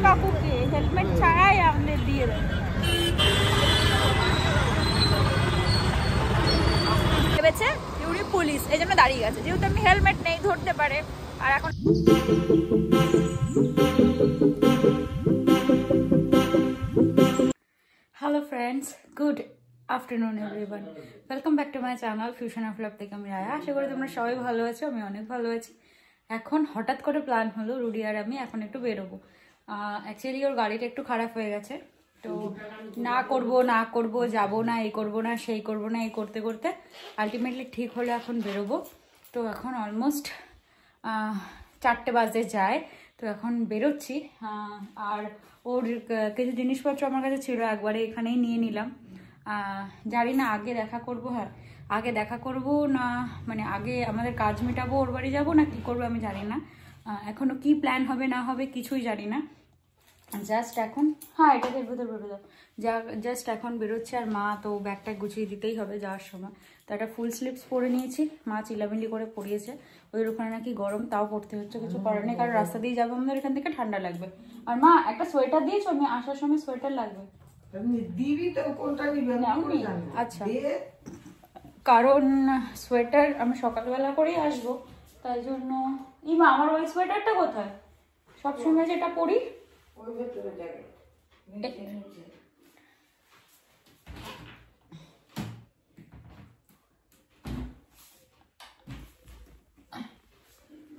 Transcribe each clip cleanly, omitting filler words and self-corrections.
কাকুকে হেলমেট ছাড়াই আমাদের দিয়ে দেয়। ভেবেছে উনি পুলিশ, এই জন্য দাঁড়িয়ে গেছে, যেহেতু আমি হেলমেট নেই ধরতে পারে। আর এখন hello friends, good afternoon everyone, welcome back to my channel fusion of love থেকে আমি রায়া। আশা করি তোমরা সবাই ভালো আছো, আমি অনেক ভালো আছি। এখন হঠাৎ করে প্ল্যান হলো রুডি আর আমি এখন একটু বেরোবো। অ্যাকচুয়ালি ওর গাড়িটা একটু খারাপ হয়ে গেছে, তো না করব যাব না, এই করব না সেই করব না, এই করতে করতে আলটিমেটলি ঠিক হলে এখন বেরোবো। তো এখন অলমোস্ট 4টে বাজে যায়, তো এখন বেরোচ্ছি। আর ওর কিছু জিনিসপত্র আমার কাছে ছিল, একবারে এখানেই নিয়ে নিলাম। জানি না আগে দেখা করব, হ্যাঁ আগে দেখা করব না, মানে আগে আমাদের কাজ মেটাবো, ওর বাড়ি যাবো না কি করবো আমি জানি না। এখনো কি প্ল্যান হবে না হবে কিছুই জানি না। জাস্ট এখন হ্যাঁ এটা বেরোবো জাস্ট এখন বেরোচ্ছে। আর মা তো ব্যাগটা গুছিয়ে দিতেই হবে যাওয়ার সময়, তো একটা ফুল স্লিভস পরে নিয়েছি, মা চিলামিলি করে পরিয়েছে। ওই ওখানে নাকি গরম, তাও পড়তে হচ্ছে, কিছু করার নেই, কারণ রাস্তা দিয়ে যাবো আমাদের এখান থেকে, ঠান্ডা লাগবে। আর মা একটা সোয়েটার দিয়েছো, আমি আসার সময় সোয়েটার লাগবে। আচ্ছা, কারণ সোয়েটার আমি সকালবেলা করেই আসবো, তাই জন্য। ইমা আমার ওই সোয়েটারটা কোথায়, সবসময় যেটা পরি?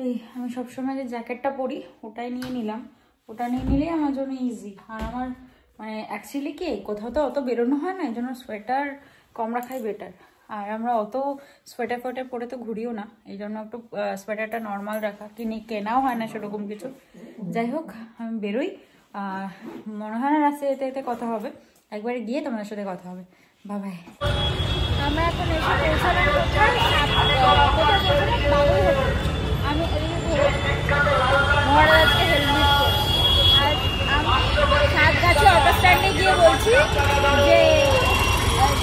এই আমি সবসময় যে জ্যাকেটটা পরি ওটাই নিয়ে নিলাম, ওটা নিয়ে নিলেই আমার জন্য ইজি। আর আমার মানে অ্যাকচুয়ালি কি কোথাও তো অত বেরোনো হয় না, এই জন্য সোয়েটার কম রাখাই বেটার। আর আমরা অত সোয়েটার ফোয়েটার পরে তো ঘুরিও না, এই জন্য একটু সোয়েটারটা নর্মাল রাখা, কেনাও হয় না সেরকম কিছু। যাই হোক আমি বেরোই, মনে হয় না রাস্তায় যেতে যেতে কথা হবে, একবারে গিয়ে তোমাদের সাথে কথা হবে। বাবাই। আমরা এখন এসে পৌঁছালাম আমি মহারাজকে হেলমেট আর আমি সাতগাছি অটো স্ট্যান্ডে গিয়ে বলছি যে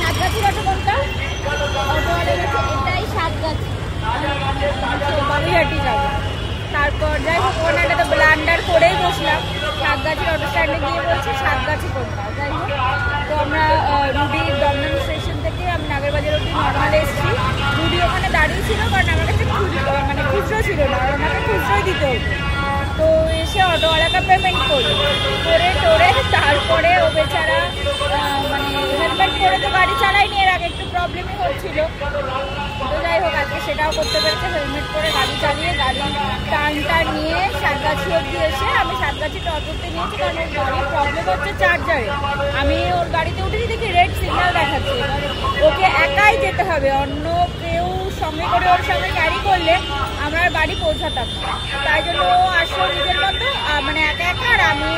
সাতগাছির অটো কোনটা, অটোওয়ালা বলছে এটাই সাতগাছি, বালুরঘাটি যাবো। তারপর যাই হোক ওখানে একটা তো ব্লান্ডার করেই বসলাম, সাতগাছির অটো স্ট্যান্ডে গিয়ে বলছি সাতগাছি কোনটা। যাই হোক তো আমরা রুডির দমদম স্টেশন থেকে আমি নাগেরবাজার অব্দি নর্মাল এসেছি। রুডি ওখানে দাঁড়িয়ে ছিল, কারণ আমার কাছে মানে খুচরো ছিল না, আর ওনাকে খুচরোই দিতে হতো। তো এসে অটোওয়ালাকে পেমেন্ট করে টোরে তারপরে ও বেচারা মানে হেলমেট করে তো গাড়ি চালায়নি, এর আগে একটু প্রবলেমই হচ্ছিল। তো যাই হোক আজকে সেটাও করতে পেরেছে, হেলমেট করে গাড়ি চালিয়ে গাড়ি টানটা নিয়ে সাতগাছি অব্দি এসে আমি সাতগাছিটা অটোতে নিয়েছি, কারণ ওর গাড়ির প্রবলেম হচ্ছে চার্জারে। আমি ওর গাড়িতে উঠেছি দেখি রেড সিগন্যাল দেখাচ্ছে, ওকে একাই যেতে হবে, অন্য কেউ সঙ্গে করে ওর সঙ্গে ক্যারি করলে আমরা বাড়ি পৌঁছাতাম। তাই জন্য ও আসলো নিজের মতো, মানে একা একা। আর আমি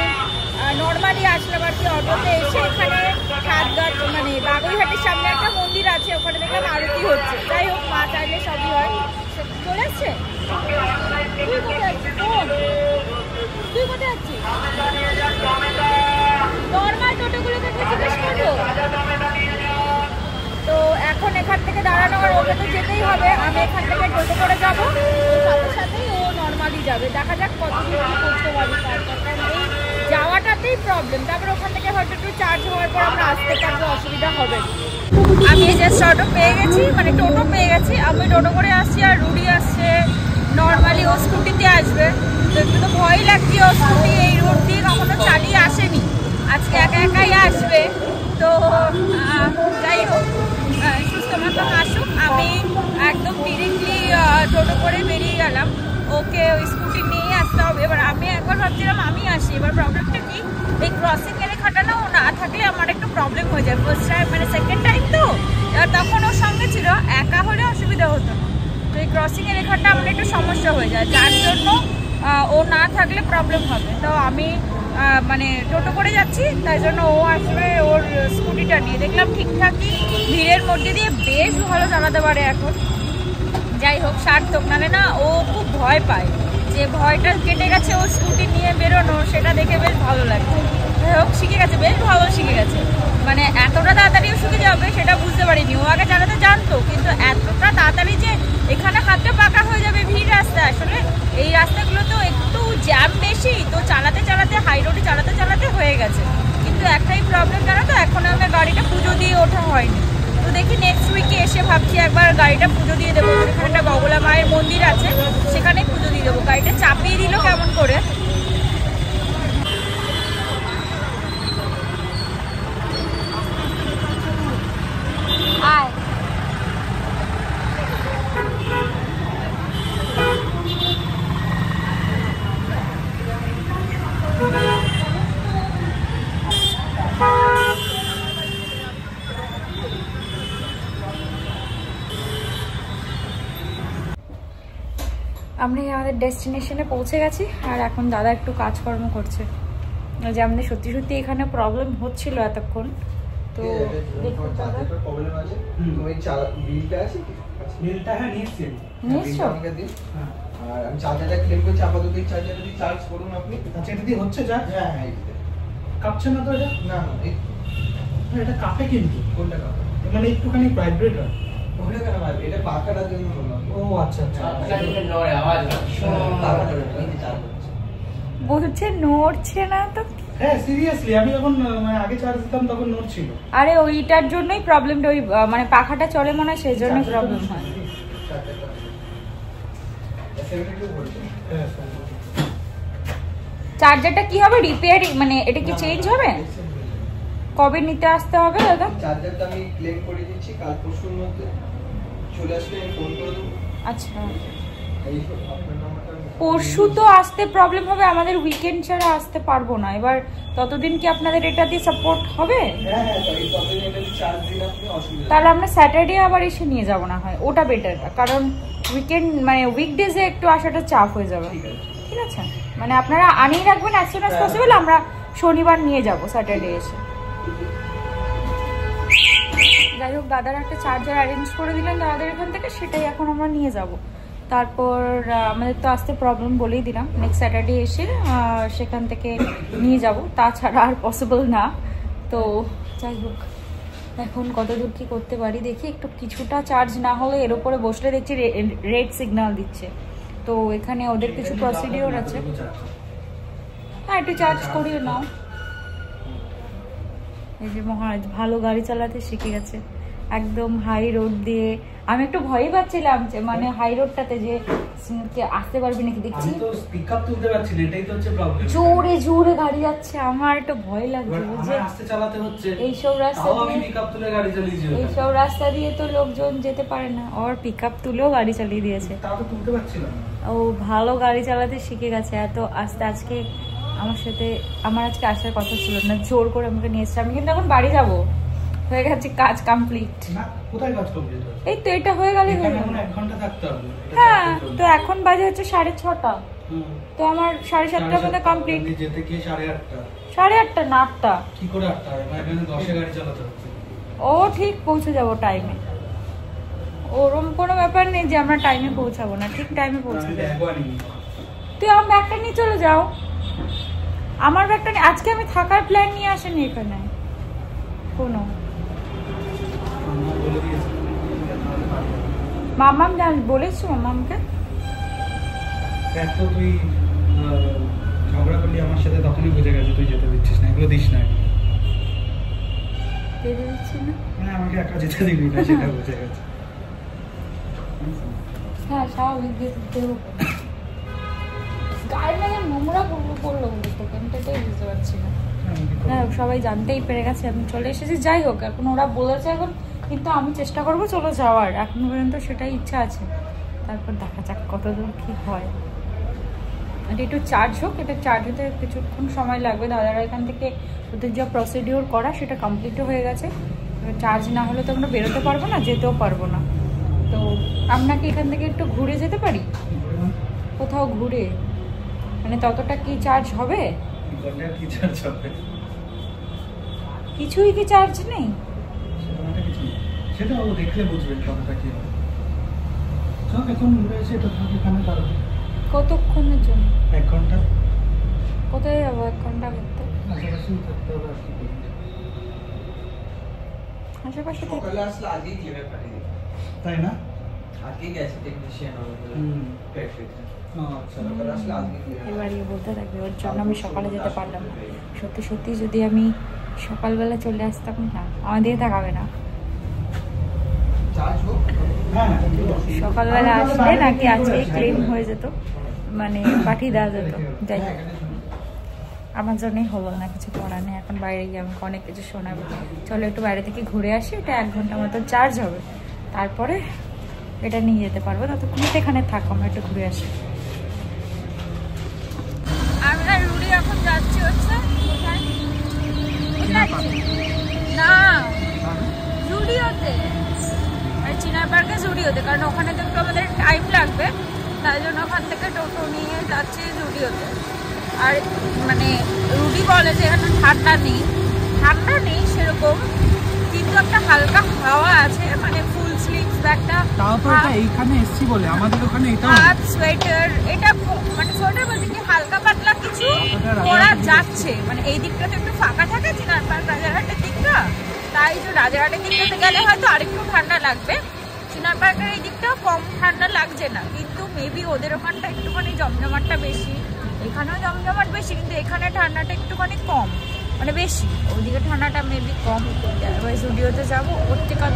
নর্মালি আসলাম আর কি অটোতে। এসে এখানে সাতগাছ মানে বাগুইহাটির সামনে একটা মন্দির আছে, ওখানে দেখলাম আরতি হচ্ছে। যাই হোক মা চাইলে সবই হয়। চলে আসছে, তুই কোথায় আছিস? তুই কোথায় আছিস? নর্মাল টোটোগুলোকে জিজ্ঞেস করবো। তো এখন এখান থেকে দাঁড়ানো, আর ওকে তো যেতেই হবে, আমি এখান থেকে টোটো করে যাবো, সাথে সাথেই ও নর্মালি যাবে। দেখা যাক কতদূর কি করতে পারি। তারপর এই যাওয়াটাতেই প্রবলেম, তারপর ওখান থেকে হয়তো একটু চার্জ হওয়ার পর আমরা আসতে পারবো, অসুবিধা হবে। আমি এই জাস্ট অটো পেয়ে গেছি, মানে টোটো পেয়ে গেছি। আমি টোটো করে আসছি আর রুডি আসছে নর্মালি, ও স্কুটিতে আসবে। তো একটু তো ভয়ই লাগছে, ও স্কুটি এই রোড দিয়ে কখনো চালিয়ে আসেনি, আজকে একা একাই আসবে। তো যাই হোক সুস্থ মতো আসুক। আমি একদম ডিরেক্টলি টোটো করে বেরিয়ে গেলাম, ওকে ওই স্কুটি নিয়েই আসতে হবে। এবার আমি একবার ভাবছিলাম আমি আসি, এবার প্রবলেমটা কি এই ক্রসিং এলাকাটা না ও না থাকলে আমার একটু প্রবলেম হয়ে যায়। ফার্স্ট টাইম মানে সেকেন্ড টাইম তো, এবার তখন ওর সঙ্গে ছিল, একা হলে অসুবিধা হতো না। তো এই ক্রসিং এলাকাটা আমার একটু সমস্যা হয়ে যায়, যার জন্য ও না থাকলে প্রবলেম হবে। তো আমি মানে টোটো করে যাচ্ছি, তাই জন্য ও আসবে ওর স্কুটিটা নিয়ে। দেখলাম ঠিকঠাকই ভিড়ের মধ্যে দিয়ে বেশ ভালো চালাতে পারে এখন। যাই হোক সার্থক, নাহলে না ও খুব ভয় পায়, যে ভয়টা কেটে গেছে ওর স্কুটি নিয়ে বেরোনো, সেটা দেখে বেশ ভালো লাগে। যাই হোক শিখে গেছে, বেশ ভালো শিখে গেছে। মানে এতটা তাড়াতাড়িও শিখে যাবে সেটা বুঝতে পারিনি। ও আগে চালাতে জানতো, কিন্তু এতটা তাড়াতাড়ি যে এখানে হাতে পাকা হয়ে যাবে ভিড় রাস্তা। আসলে এই রাস্তাগুলো তো একটু জ্যাম বেশি, তো চালাতে চালাতে হাই রোডে চালাতে প্রবলেম জানো তো, এখন আমার গাড়িটা পুজো দিয়ে ওঠা হয়নি। তো দেখি নেক্সট উইকে এসে ভাবছি একবার গাড়িটা পুজো দিয়ে দেবো। এখানে একটা বগলা মায়ের মন্দির আছে, সেখানেই পুজো দিয়ে দেবো। গাড়িটা চাপিয়ে দিল কেমন করে। আমরা আমাদের ডেস্টিনেশনে পৌঁছে গেছি, আর এখন দাদা একটু কাজকর্ম করছে। যে আমাদের সত্যি সত্যি এখানে প্রবলেম হচ্ছিল এতক্ষণ। তো প্রবলেম আছে, তুমি বিলটা আছে, বিলটা হ্যাঁ নিয়েছি, নিশ্চয় আমাকে দিন। আর আমি চার্জারটা ক্লেম করছি, আপাতত এই চার্জারটা দিয়ে চার্জ করুন আপনি। আচ্ছা, এটা দিয়ে হচ্ছে যা? হ্যাঁ হ্যাঁ, কাঁপছে না তো এটা? না না, এটা কাঁপে কিন্তু। কোনটা কাঁপে? মানে একটুখানি ভাইব্রেট হয়। ওটা কেন ভাইব্রেট? এটা পাখাটার জন্য বললাম। ও আচ্ছা আচ্ছা, এটা নয় আওয়াজ পাখাটার জন্য চার্জ হচ্ছে। বলছে নড়ছে না তো। হ্যাঁ সিরিয়াসলি, আমি যখন মানে আগে চার্জ দিতাম তখন নড়ছিল। আরে ওইটার জন্যই প্রবলেমটা, ওই মানে পাখাটা চলে মনে হয় সেই জন্যই প্রবলেম হয়। চার্জারটা কি হবে, রিপেয়ারিং মানে এটা কি চেঞ্জ হবে? কবে নিতে আসতে হবে দাদা? চার্জারটা আমি ক্লেম করে দিচ্ছি, কাল পরশুর মধ্যে চলে আসলে আমি ফোন করে দেবো। আচ্ছা, এই আপনার নাম্বারটা পরশু তো আসতে প্রবলেম হবে, আমাদের উইকেন্ড ছাড়া আসতে পারবো না। এবার ততদিন কি আপনাদের এটা দিয়ে সাপোর্ট হবে? হ্যাঁ হ্যাঁ, তাই ততদিন এটা চার্জ দিন আপনি, অসুবিধা। তাহলে আমরা স্যাটারডে আবার এসে নিয়ে যাবো না হয়, ওটা বেটার। কারণ উইকেন্ড মানে উইকডেজে একটু আসাটা চাপ হয়ে যাবে। ঠিক আছে, মানে আপনারা আনিয়ে রাখবেন অ্যাজ সুন অ্যাজ পসিবল। আমরা শনিবার নিয়ে যাব স্যাটারডে এসে। যাই হোক, দাদার একটা চার্জার অ্যারেঞ্জ করে দিলেন দাদাদের এখান থেকে, সেটাই এখন আমরা নিয়ে যাব। তারপর আমাদের তো আসতে প্রবলেম বলেই দিলাম, নেক্সট স্যাটারডে এসে সেখান থেকে নিয়ে যাব, তাছাড়া আর পসিবল না। তো যাই হোক, এখন কতদূর কি করতে পারি দেখি। একটু কিছুটা চার্জ না হলে এর উপরে বসলে দেখছি রেড সিগন্যাল দিচ্ছে। তো এখানে ওদের কিছু প্রসিডিওর আছে। হ্যাঁ, একটু চার্জ করিয়ে নাও। এই যে মহারাজ ভালো গাড়ি চালাতে শিখে গেছে, একদম হাই রোড দিয়ে। আমি একটু ভয়ই পাচ্ছিলাম যে মানে হাই রোডটাতে যে আসতে পারবি নাকি, দেখছি পিকআপ তুলতে পারছি না, এটাই তো হচ্ছে প্রবলেম। জোরে জোরে গাড়ি যাচ্ছে, আমার একটু ভয় লাগছে যে আস্তে চালাতে হচ্ছে। এইসব রাস্তা আমি পিকআপ তুলে গাড়ি চালিয়েছি, এইসব রাস্তা দিয়ে তো লোকজন যেতে পারে না, আর পিকআপ তুলেও গাড়ি চালিয়ে দিয়েছে। তা তো তুলতে পারছিলাম না। ও ভালো গাড়ি চালাতে শিখে গেছে এত আস্তে। আজকে আমার সাথে আমার আজকে আসার কথা ছিল না, জোর করে আমাকে নিয়ে এসছে। আমি কিন্তু এখন বাড়ি যাব, হয়ে গেছে কাজ কমপ্লিট। না, কোথায় কাজ কমপ্লিট? এই তো এটা হয়ে গেলে এখন 1 ঘন্টা থাকতে হবে। হ্যাঁ, তো এখন বাজে হচ্ছে 6:30। তো আমার 7:30টার মধ্যে কমপ্লিট। যেতে গিয়ে 8:30। 8:30 না 8টা। কি করে 8টা? এখানে 10-এ গাড়ি চালাতে হচ্ছে। ও ঠিক পৌঁছে যাব টাইমে, ওরকম কোনো ব্যাপার নেই যে আমরা টাইমে পৌঁছাবো না, ঠিক টাইমে পৌঁছে যাবো। তুই আমার ব্যাগটা নিয়ে চলে যাও। আমার ব্যাগটা নিয়ে আজকে আমি থাকার প্ল্যান নিয়ে আসেনি এখানে কোনো। মামাম বলেছো মামামকে? দেখ তো, তুই ঝগড়া করলি আমার সাথে, তখনই বুঝে গেছে তুই যেতে দিচ্ছিস না, এগুলো দিস না। যেতে দিচ্ছি না মানে আমাকে একা যেতে দিবি না, সেটা বুঝে গেছে। হ্যাঁ, স্বাভাবিক দেবো। গায়ের না নোংরা করলো তোকে, আমি এটাই বুঝতে পারছি না। হ্যাঁ, সবাই জানতেই পেরে গেছে আমি চলে এসেছি। যাই হোক, এখন ওরা বলেছে এখন, কিন্তু আমি চেষ্টা করবো চলে যাওয়ার। এখনো পর্যন্ত সেটাই ইচ্ছা আছে, তারপর দেখা যাক কতদূর কি হয়। এটা একটু চার্জ হোক, এটা চার্জ হতে কিছুক্ষণ সময় লাগবে। দাদারা এখান থেকে ওদের যা প্রসিডিওর করা সেটা কমপ্লিটও হয়ে গেছে। চার্জ না হলে তো আমরা বেরোতে পারবো না, যেতেও পারবো না। তো আমরা কি এখান থেকে একটু ঘুরে যেতে পারি কোথাও ঘুরে? মানে ততটা কি চার্জ হবে? কিছুই কি চার্জ নেই? সেটা ও দেখলে বুঝবে কতটা কি হবে। সব এখন রয়েছে, এটা থাকি এখানে দাঁড়াবে। কতক্ষণের জন্য? 1 ঘন্টা। কোথায় যাবো 1 ঘন্টা করতে? আশেপাশেই থাকতে হবে আর কি করবো। আশেপাশে সকালে আসলে আগেই ক্লেমে পাঠিয়ে দিই, তাই না? আগেই গেছে টেকনিশিয়ান আমাদের। পারফেক্ট। আচ্ছা, সকালে আসলে আজকে এবারে বলতে থাকবে, ওর জন্য আমি সকালে যেতে পারলাম না। সত্যি সত্যি যদি আমি সকালবেলা চলে আসতাম না, আমার দিকে তাকাবে না। সকালবেলা আসলে নাকি আজকেই ক্লেম হয়ে যেত, মানে পাঠিয়ে দেওয়া যেত। যাই হোক, আমার জন্যই হলো না, কিছু করার নেই। এখন বাইরে গিয়ে আমাকে অনেক কিছু শোনাবে। চলো একটু বাইরে থেকে ঘুরে আসি, এটা 1 ঘন্টা মতো চার্জ হবে, তারপরে এটা নিয়ে যেতে পারবো। ততক্ষণ এখানে থাকো, আমরা একটু ঘুরে আসি। আমি আর রুডি এখন যাচ্ছি হচ্ছে না জুডিওতে, আর চিনার পার্কে জুডিওতে, কারণ ওখানে তো একটু আমাদের টাইম লাগবে, তাই জন্য ওখান থেকে টোটো নিয়ে যাচ্ছি জুডিওতে। আর মানে রুডি বলে যে এখানে ঠান্ডা নেই সেরকম, কিন্তু একটা হালকা হাওয়া আছে, মানে ফুল স্লিভস ব্যাগটা তাও তো এটা এইখানে এসছি বলে আমাদের ওখানে এটা হাফ সোয়েটার, এটা মানে সোয়েটার বলতে কি হালকা পাতলা কিছু পরা যাচ্ছে। মানে এই দিকটাতে একটু ফাঁকা থাকে চিনার পার্ক রাজারহাটের দিকটা, তাই যে রাজারহাটের দিকটাতে গেলে হয়তো আরেকটু ঠান্ডা লাগবে। চিনার পার্কের এই দিকটাও কম ঠান্ডা লাগছে না, কিন্তু মেবি ওদের ওখানটা একটুখানি জমজমাটটা বেশি, এখানেও জমজমাট বেশি, কিন্তু এখানে ঠান্ডাটা একটুখানি কম, মানে বেশি। ওইদিকে ঠান্ডাটা মেবি কম। এবার স্টুডিওতে যাবো, ওর থেকে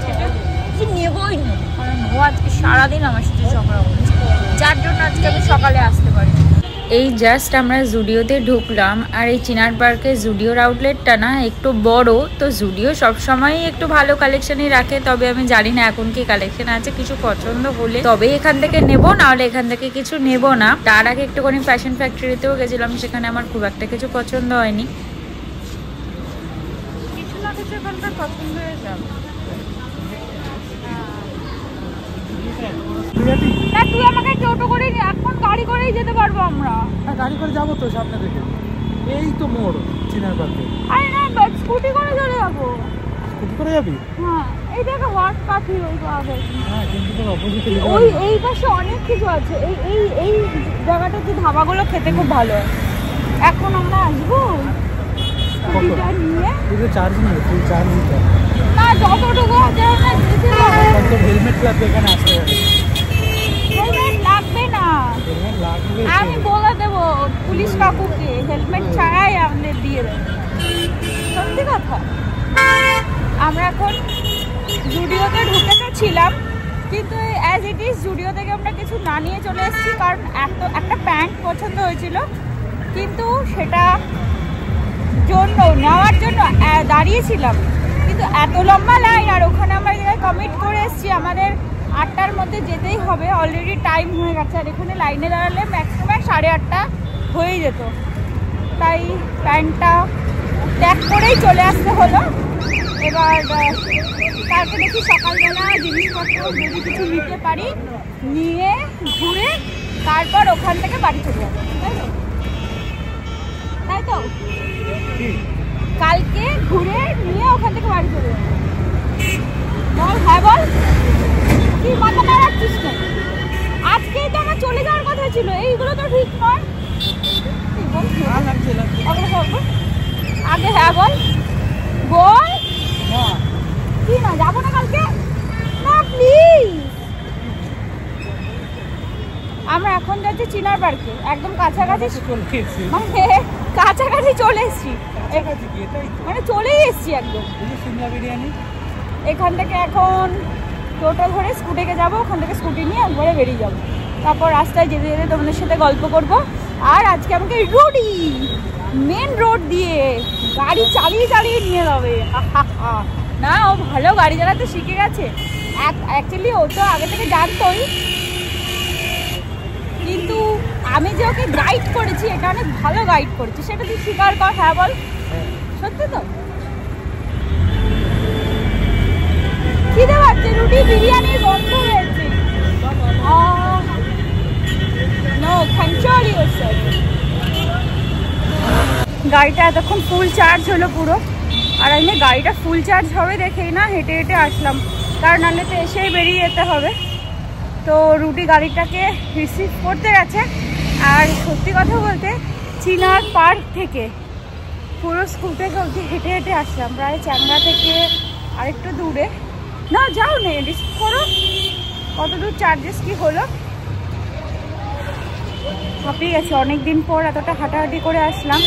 কিছু নেবই না, কারণ ও আজকে সারাদিন আমার সাথে ঝগড়া করেছে, যার জন্য আজকে আমি সকালে আসতে পারি। এই জাস্ট আমরা জুডিওতে ঢুকলাম, আর এই চিনার পার্কের জুডিওর আউটলেটটা না একটু বড়, তো জুডিও সবসময়ই একটু ভালো কালেকশনই রাখে। তবে আমি জানি না এখন কি কালেকশন আছে, কিছু পছন্দ হলে তবে এখান থেকে নেবো, নাহলে এখান থেকে কিছু নেবো না। তার আগে একটুখানি ফ্যাশন ফ্যাক্টরিতেও গেছিলাম, সেখানে আমার খুব একটা কিছু পছন্দ হয়নি। কিছু না কিছু এখানকার পছন্দ হয়ে যাবে। না তুই আমাকে টোটো করে নি, এখন গাড়ি করেই যেতে পারবো আমরা। হ্যাঁ গাড়ি করে যাবো তো, সামনে থেকে এই তো মোড় চিনার পার্কে। আরে না স্কুটি করে চলে যাবো। স্কুটি করে যাবি? হ্যাঁ এই দেখো হট কফি ওই পাবে। হ্যাঁ কিন্তু তোর অপোজিটে ওই এই পাশে অনেক কিছু আছে, এই এই এই জায়গাটাতে ধাবাগুলো খেতে খুব ভালো। এখন আমরা আসবো স্কুটিটা নিয়ে। তুই তো চার্জ নিয়ে, তুই চার্জ নিতে না যতটুকু আছে আমরা দিতে পারবো। তোর হেলমেট লাগবে এখানে আসতে গেলে। হেলমেট লাগবে না, হেলমেট লাগবে, আমি বলে দেবো পুলিশ কাকুকে হেলমেট ছাড়াই আমাদের দিয়ে দেবে। সত্যি কথা। আমরা এখন জুডিওতে ঢুকে তো ছিলাম, কিন্তু অ্যাজ ইট ইজ জুডিও থেকে আমরা কিছু না নিয়ে চলে এসেছি, কারণ একটা প্যান্ট পছন্দ হয়েছিল, কিন্তু সেটা জন্য নেওয়ার জন্য দাঁড়িয়েছিলাম, কিন্তু এত লম্বা লাইন, আর ওখানে আমরা জায়গায় কমিট করে এসেছি আমাদের 8টার মধ্যে যেতেই হবে, অলরেডি টাইম হয়ে গেছে। আর এখানে লাইনে দাঁড়ালে ম্যাক্সিমাম 8:30 হয়ে যেত, তাই প্যান্টটা ত্যাগ করেই চলে আসতে হলো। এবার তারপর দেখি সকালবেলা জিনিসপত্র যদি কিছু নিতে পারি, নিয়ে ঘুরে তারপর ওখান থেকে বাড়ি চলে যাবো, তাই তো কালকে ঘুরে নিয়ে ওখান থেকে বাড়ি চলে যাবো। বল হ্যাঁ বল, কি মাথা নাড়াচ্ছিস না? আজকেই তো আমার চলে যাওয়ার কথা ছিল, এইগুলো তো ঠিক নয়। আগে হ্যাঁ বল, বল কি না যাবো না কালকে, না প্লিজ। আমরা এখন যাচ্ছি চিনার পার্কে, একদম কাছাকাছি, মানে কাছাকাছি চলে এসছি, মানে চলেই এসছি একদম। এখান থেকে এখন টোটো ধরে স্কুটিকে যাবো, ওখান থেকে স্কুটি নিয়ে একবারে বেরিয়ে যাবো, তারপর রাস্তায় যেতে যেতে তোমাদের সাথে গল্প করব। আর আজকে আমাকে রুডি মেন রোড দিয়ে গাড়ি চালিয়ে চালিয়ে নিয়ে যাবে। না ও ভালো গাড়ি চালাতে শিখে গেছে, অ্যাকচুয়ালি ও তো আগে থেকে জানতোই, কিন্তু আমি যে ওকে গাইড করেছি, এটা অনেক ভালো গাইড করেছি, সেটা তুই স্বীকার কর। হ্যাঁ বল, সত্যি তো? খিদে পাচ্ছে, রুটি বিরিয়ানির গন্ধ হয়েছে। গাড়িটা এতক্ষণ ফুল চার্জ হলো পুরো, আর আমি গাড়িটা ফুল চার্জ হবে দেখেই না হেঁটে হেঁটে আসলাম, কারণ নাহলে তো এসেই বেরিয়ে যেতে হবে। তো রুটি গাড়িটাকে রিসিভ করতে গেছে। আর সত্যি কথা বলতে চিনার পার্ক থেকে পুরো স্কুল থেকে অবধি হেঁটে হেঁটে আসলাম, প্রায় চ্যাংড়া থেকে আরেকটু দূরে। না যাও নেই, রিসিভ করো, কত দূর চার্জেস কি হলো। হাঁপিয়ে গেছে, অনেকদিন পর এতটা হাঁটাহাঁটি করে আসলাম,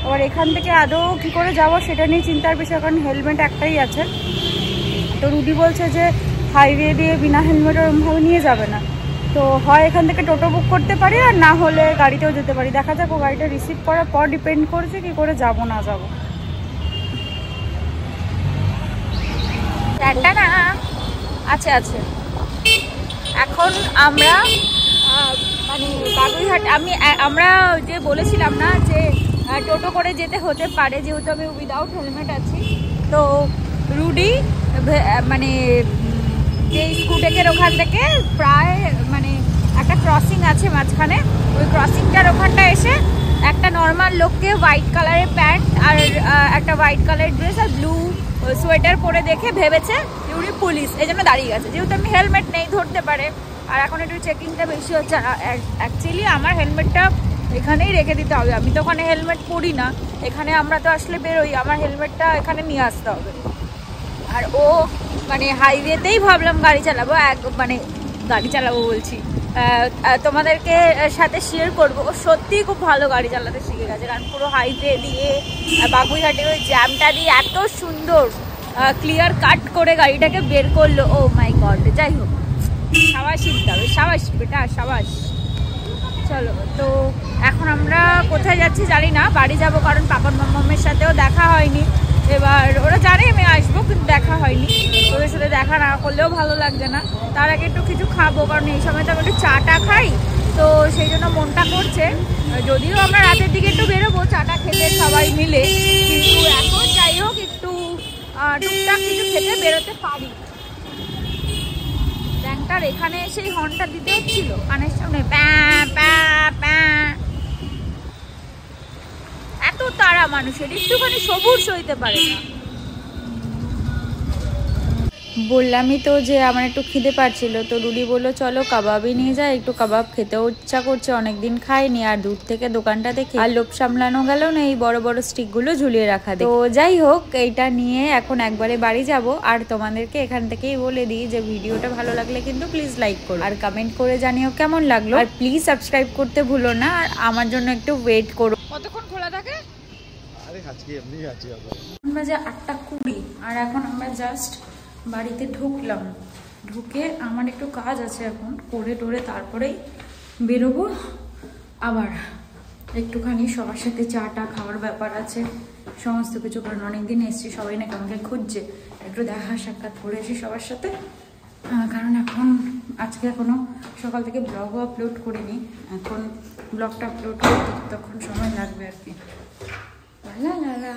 এবার এখান থেকে আদৌ কী করে যাবো সেটা নিয়ে চিন্তার বিষয়, কারণ হেলমেট একটাই আছে। তো রুডি বলছে যে হাইওয়ে দিয়ে বিনা হেলমেট ওরমভাবে নিয়ে যাবে না, তো হয় এখান থেকে টোটো বুক করতে পারি আর না হলে গাড়িতেও যেতে পারি। দেখা যাক, ও গাড়িটা রিসিভ করার পর ডিপেন্ড করছে কী করে যাব না যাব। না আছে আছে। এখন আমরা মানে বাগুইহাট আমরা যে বলেছিলাম না যে টোটো করে যেতে হতে পারে, যেহেতু আমি উইদাউট হেলমেট আছি। তো রুডি মানে যে স্কুটেকের ওখান থেকে প্রায় মানে একটা ক্রসিং আছে মাঝখানে, ওই ক্রসিংটার ওখানটা এসে একটা নর্মাল লোককে হোয়াইট কালারের প্যান্ট আর একটা হোয়াইট কালারের ড্রেস আর ব্লু সোয়েটার পরে দেখে ভেবেছে উনি পুলিশ, এই জন্য দাঁড়িয়ে গেছে। যেহেতু আমি হেলমেট নেই ধরতে পারে, আর এখন একটু চেকিংটা বেশি হচ্ছে। অ্যাকচুয়ালি আমার হেলমেটটা এখানেই রেখে দিতে হবে, আমি তো ওখানে হেলমেট পরি না। এখানে আমরা তো আসলে বেরোই, আমার হেলমেটটা এখানে নিয়ে আসতে হবে। আর ও মানে হাইওয়েতেই ভাবলাম গাড়ি চালাবো, মানে গাড়ি চালাবো বলছি, তোমাদেরকে সাথে শেয়ার করবো। ও সত্যিই খুব ভালো গাড়ি চালাতে শিখে গেছে, কারণ পুরো হাইওয়ে দিয়ে বাগুইহাটে ওই জ্যামটা দিয়ে এত সুন্দর ক্লিয়ার কাট করে গাড়িটাকে বের করলো। ও মাই গড, যাই হোক সাবাস দিতে হবে, সাবাস বেটা সাবাস। চলো, তো এখন আমরা কোথায় যাচ্ছি জানি না, বাড়ি যাব, কারণ পাপন মাম্মামের সাথেও দেখা হয়নি। এবার ওরা জানে আমি আসবো, কিন্তু দেখা হয়নি। ওদের সাথে দেখা না করলেও ভালো লাগছে না। তার আগে একটু কিছু খাবো, কারণ এই সময় তো আমি একটু চাটা খাই, তো সেই জন্য মনটা করছে। যদিও আমরা রাতের দিকে একটু বেরোবো চাটা খেতে সবাই মিলে, কিন্তু এখন যাই হোক একটু টুকটাক কিছু খেতে বেরোতে পারি। ব্যাংকটার এখানে এসেই হর্নটা দিতে হচ্ছিল কানের সামনে, এত তারা মানুষের, একটুখানি সবুর সইতে পারে না। বললামই তো যে আমার একটু খিদে পাচ্ছিল, তো রুডি বললো চলো কাবাবই নিয়ে যায়, একটু কাবাব খেতেও ইচ্ছা করছে, অনেকদিন খাইনি। আর দূর থেকে দোকানটা দেখে আর লোভ সামলানো গেল না, এই বড় বড় স্টিকগুলো ঝুলিয়ে রাখা। তো যাই হোক, এইটা নিয়ে এখন একবারে বাড়ি যাব। আর তোমাদেরকে এখান থেকেই বলে দিই যে ভিডিওটা ভালো লাগলে কিন্তু প্লিজ লাইক করো, আর কমেন্ট করে জানিও কেমন লাগলো, আর প্লিজ সাবস্ক্রাইব করতে ভুলো না। আর আমার জন্য একটু ওয়েট করো। কতক্ষণ খোলা থাকে? আমরা যে 8:20, আর এখন আমরা জাস্ট বাড়িতে ঢুকলাম। ঢুকে আমার একটু কাজ আছে, এখন করে টোরে তারপরেই বেরোবো। আবার একটুখানি সবার সাথে চাটা খাওয়ার ব্যাপার আছে, সমস্ত কিছু। কারণ অনেকদিন এসছি, সবাই নাকি আমাকে খুঁজছে, একটু দেখা সাক্ষাৎ করে এসি সবার সাথে। কারণ এখন আজকে এখনও সকাল থেকে ব্লগও আপলোড করিনি, এখন ব্লগটা আপলোড করতে তখন সময় লাগবে আর কি। লা লা লা।